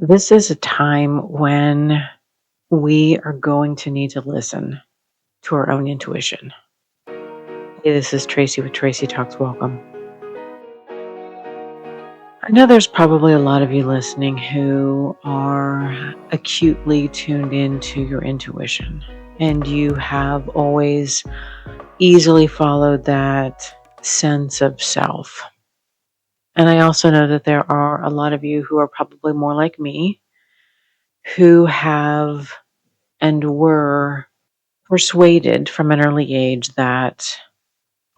This is a time when we are going to need to listen to our own intuition. Hey, this is Tracy with Tracy Talks. Welcome. I know there's probably a lot of you listening who are acutely tuned into your intuition, and you have always easily followed that sense of self. And I also know that there are a lot of you who are probably more like me, who have and were persuaded from an early age that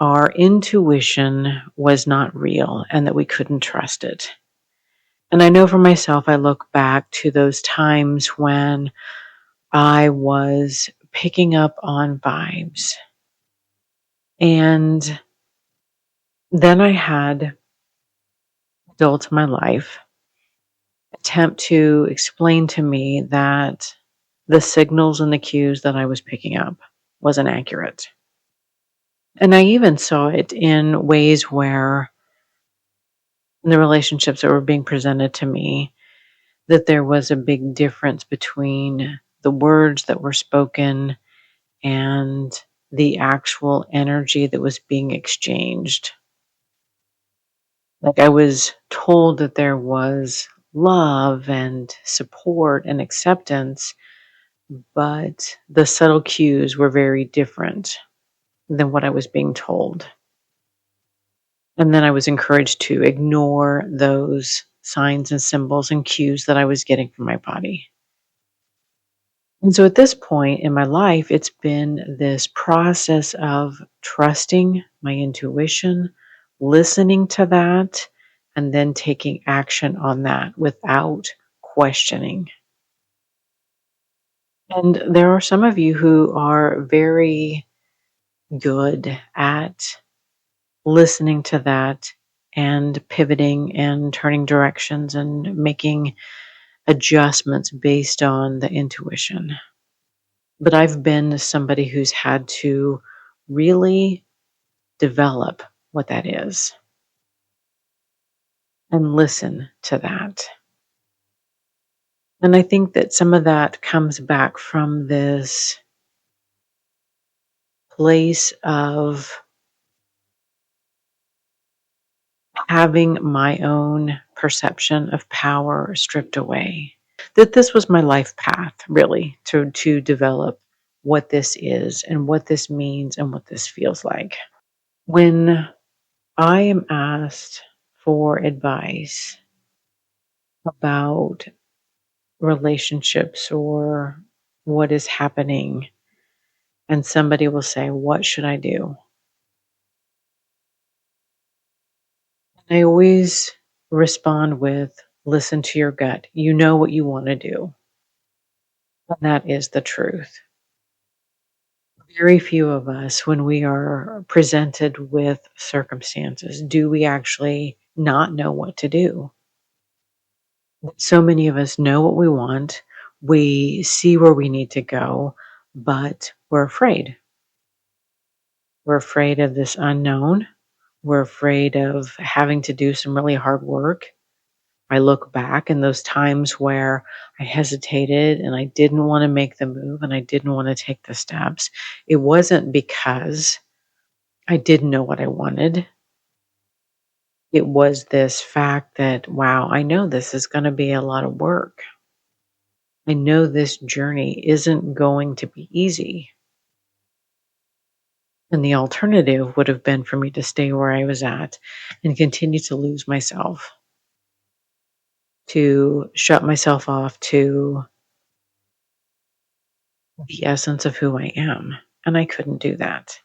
our intuition was not real and that we couldn't trust it. And I know for myself, I look back to those times when I was picking up on vibes. And then I had adults in my life attempt to explain to me that the signals and the cues that I was picking up wasn't accurate. And I even saw it in ways where in the relationships that were being presented to me, that there was a big difference between the words that were spoken and the actual energy that was being exchanged. Like I was told that there was love and support and acceptance, but the subtle cues were very different than what I was being told. And then I was encouraged to ignore those signs and symbols and cues that I was getting from my body. And so at this point in my life, it's been this process of trusting my intuition, listening to that, and then taking action on that without questioning. And there are some of you who are very good at listening to that and pivoting and turning directions and making adjustments based on the intuition. But I've been somebody who's had to really develop what that is and listen to that. And I think that some of that comes back from this place of having my own perception of power stripped away. That this was my life path, really, to develop what this is and what this means and what this feels like. When I am asked for advice about relationships or what is happening, and somebody will say, "What should I do?" I always respond with, "Listen to your gut. You know what you want to do." And that is the truth. Very few of us, when we are presented with circumstances, do we actually not know what to do. So many of us know what we want. We see where we need to go, but we're afraid. We're afraid of this unknown. We're afraid of having to do some really hard work. I look back in those times where I hesitated and I didn't want to make the move and I didn't want to take the steps. It wasn't because I didn't know what I wanted. It was this fact that, wow, I know this is going to be a lot of work. I know this journey isn't going to be easy. And the alternative would have been for me to stay where I was at and continue to lose myself, to shut myself off to the essence of who I am. And I couldn't do that.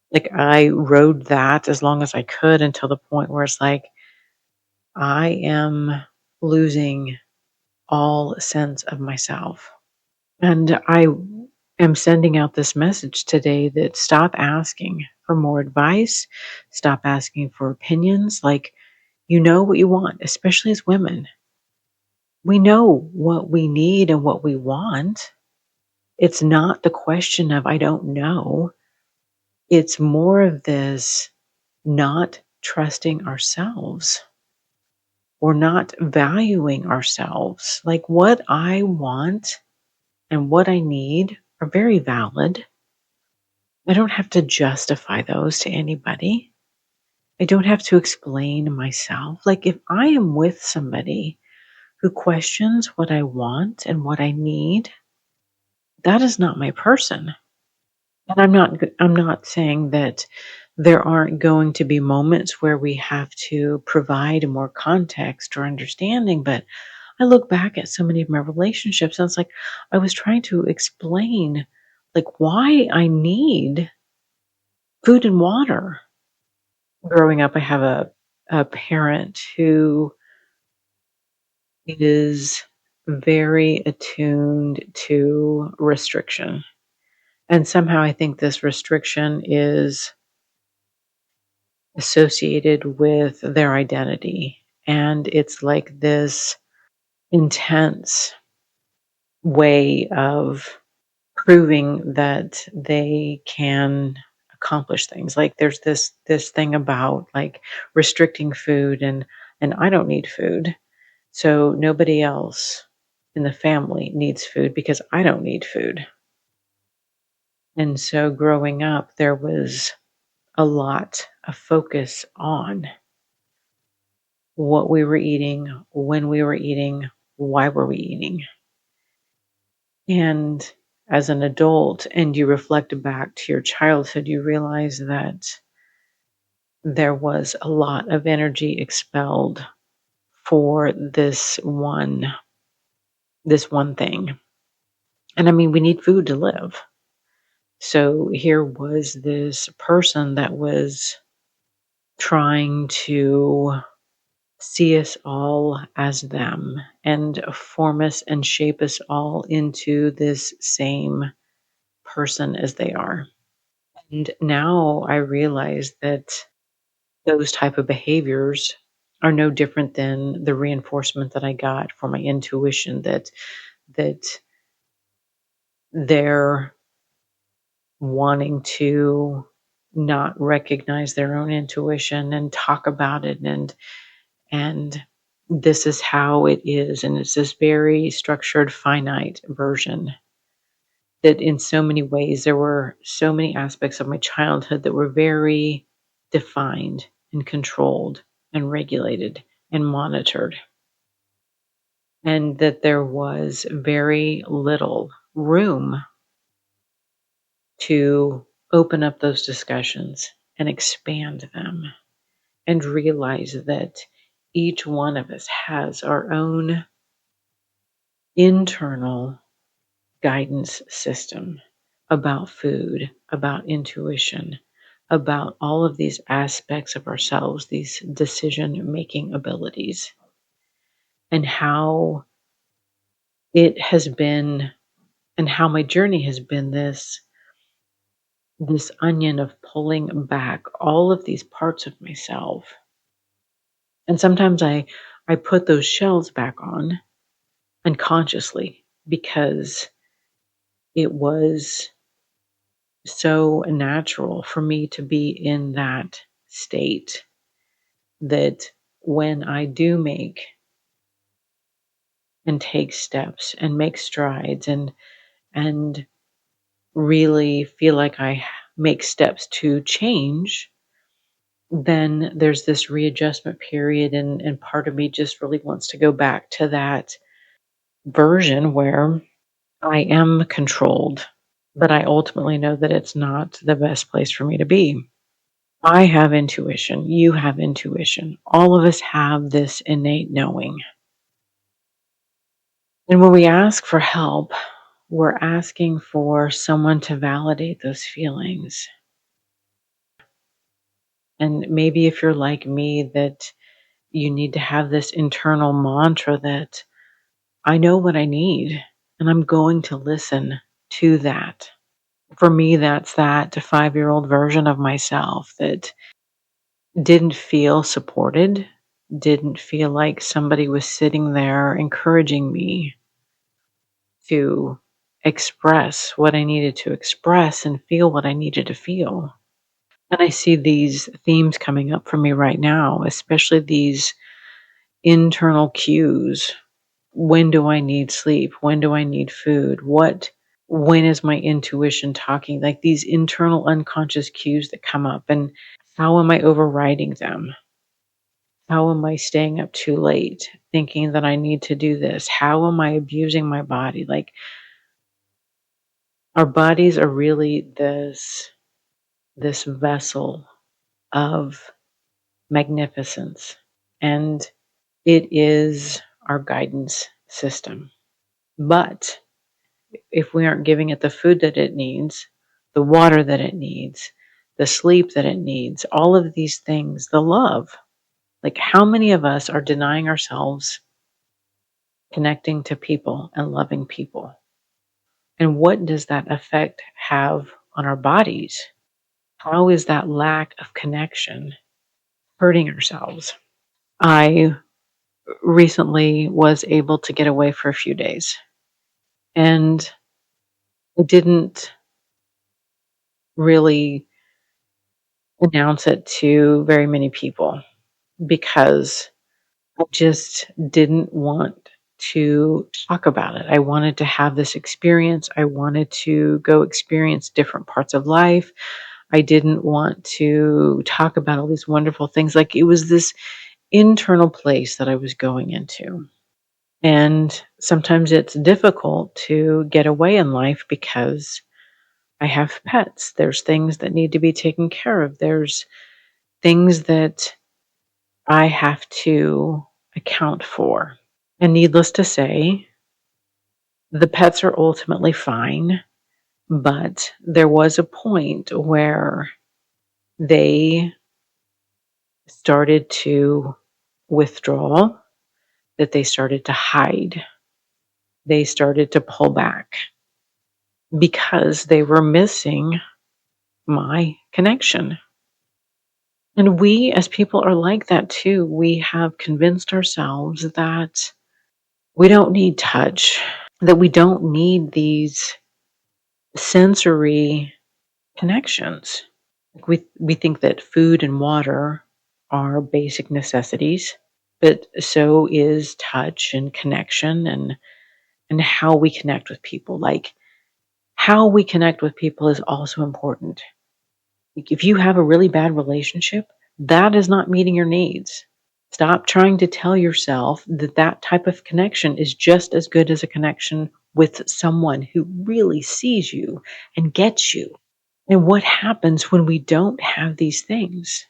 Like I rode that as long as I could until the point where it's like, I am losing all sense of myself. And I am sending out this message today that stop asking for more advice, stop asking for opinions. Like, you know what you want, especially as women. We know what we need and what we want. It's not the question of, I don't know. It's more of this not trusting ourselves. or not valuing ourselves. Like what I want and what I need are very valid. I don't have to justify those to anybody. I don't have to explain myself. Like if I am with somebody who questions what I want and what I need, that is not my person. And I'm not saying that there aren't going to be moments where we have to provide more context or understanding, but I look back at so many of my relationships and it's like I was trying to explain like why I need food and water. Growing up, I have a parent who is very attuned to restriction. And somehow I think this restriction is associated with their identity. And it's like this intense way of proving that they can accomplish things. Like there's this thing about like restricting food and I don't need food. So nobody else in the family needs food because I don't need food. And so growing up there was a lot of focus on what we were eating, when we were eating, why were we eating. And as an adult, and you reflect back to your childhood, you realize that there was a lot of energy expelled for this one thing. And I mean, we need food to live. So here was this person that was trying to see us all as them and form us and shape us all into this same person as they are. And now I realize that those type of behaviors are no different than the reinforcement that I got for my intuition that they're wanting to not recognize their own intuition and talk about it and this is how it is, and it's this very structured finite version that in so many ways there were so many aspects of my childhood that were very defined and controlled and regulated and monitored, and that there was very little room to open up those discussions and expand them and realize that each one of us has our own internal guidance system about food, about intuition, about all of these aspects of ourselves, these decision making abilities, and how it has been and how my journey has been this onion of pulling back all of these parts of myself. And sometimes I put those shells back on unconsciously because it was so natural for me to be in that state that when I do make and take steps and make strides and really feel like I make steps to change, then there's this readjustment period and part of me just really wants to go back to that version where I am controlled, but I ultimately know that it's not the best place for me to be. I have intuition. You have intuition. All of us have this innate knowing. And when we ask for help, we're asking for someone to validate those feelings. And maybe if you're like me, that you need to have this internal mantra that I know what I need and I'm going to listen to that. For me, that's that 5-year-old version of myself that didn't feel supported, didn't feel like somebody was sitting there encouraging me to express what I needed to express and feel what I needed to feel. And I see these themes coming up for me right now, especially these internal cues. When do I need sleep? When do I need food? When is my intuition talking? Like these internal unconscious cues that come up, and how am I overriding them? How am I staying up too late thinking that I need to do this? How am I abusing my body? Like our bodies are really this vessel of magnificence, and it is our guidance system. But if we aren't giving it the food that it needs, the water that it needs, the sleep that it needs, all of these things, the love, like how many of us are denying ourselves connecting to people and loving people? And what does that effect have on our bodies? How is that lack of connection hurting ourselves? I recently was able to get away for a few days, and I didn't really announce it to very many people because I just didn't want to talk about it. I wanted to have this experience. I wanted to go experience different parts of life. I didn't want to talk about all these wonderful things. Like it was this internal place that I was going into. And sometimes it's difficult to get away in life because I have pets. There's things that need to be taken care of. There's things that I have to account for. And needless to say, the pets are ultimately fine, but there was a point where they started to withdraw, that they started to hide. They started to pull back because they were missing my connection. And we as people are like that too. We have convinced ourselves that we don't need touch, that we don't need these sensory connections. We think that food and water are basic necessities, but so is touch and connection and how we connect with people. Like how we connect with people is also important. Like if you have a really bad relationship, that is not meeting your needs. Stop trying to tell yourself that that type of connection is just as good as a connection with someone who really sees you and gets you. And what happens when we don't have these things?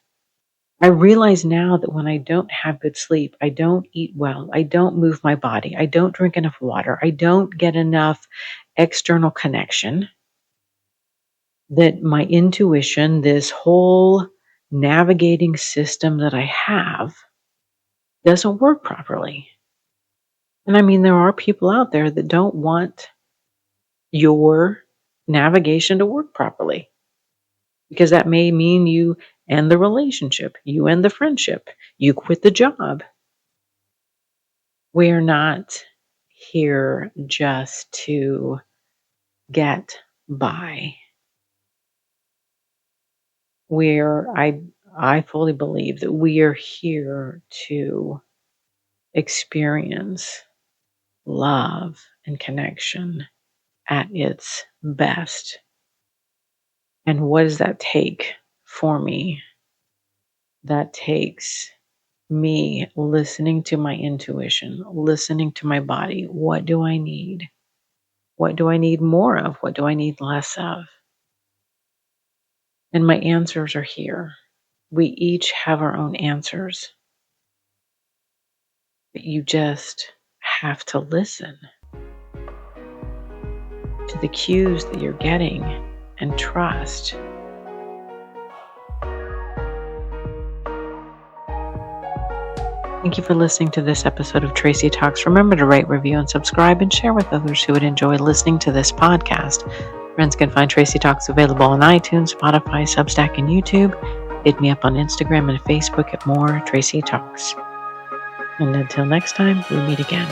I realize now that when I don't have good sleep, I don't eat well, I don't move my body, I don't drink enough water, I don't get enough external connection, that my intuition, this whole navigating system that I have, doesn't work properly. And I mean, there are people out there that don't want your navigation to work properly because that may mean you end the relationship, you end the friendship, you quit the job. We're not here just to get by. I fully believe that we are here to experience love and connection at its best. And what does that take for me? That takes me listening to my intuition, listening to my body. What do I need? What do I need more of? What do I need less of? And my answers are here. We each have our own answers. But you just have to listen to the cues that you're getting and trust. Thank you for listening to this episode of Tracy Talks. Remember to rate, review, and subscribe, and share with others who would enjoy listening to this podcast. Friends can find Tracy Talks available on iTunes, Spotify, Substack, and YouTube. Hit me up on Instagram and Facebook at more Tracy Talks. And until next time, we meet again.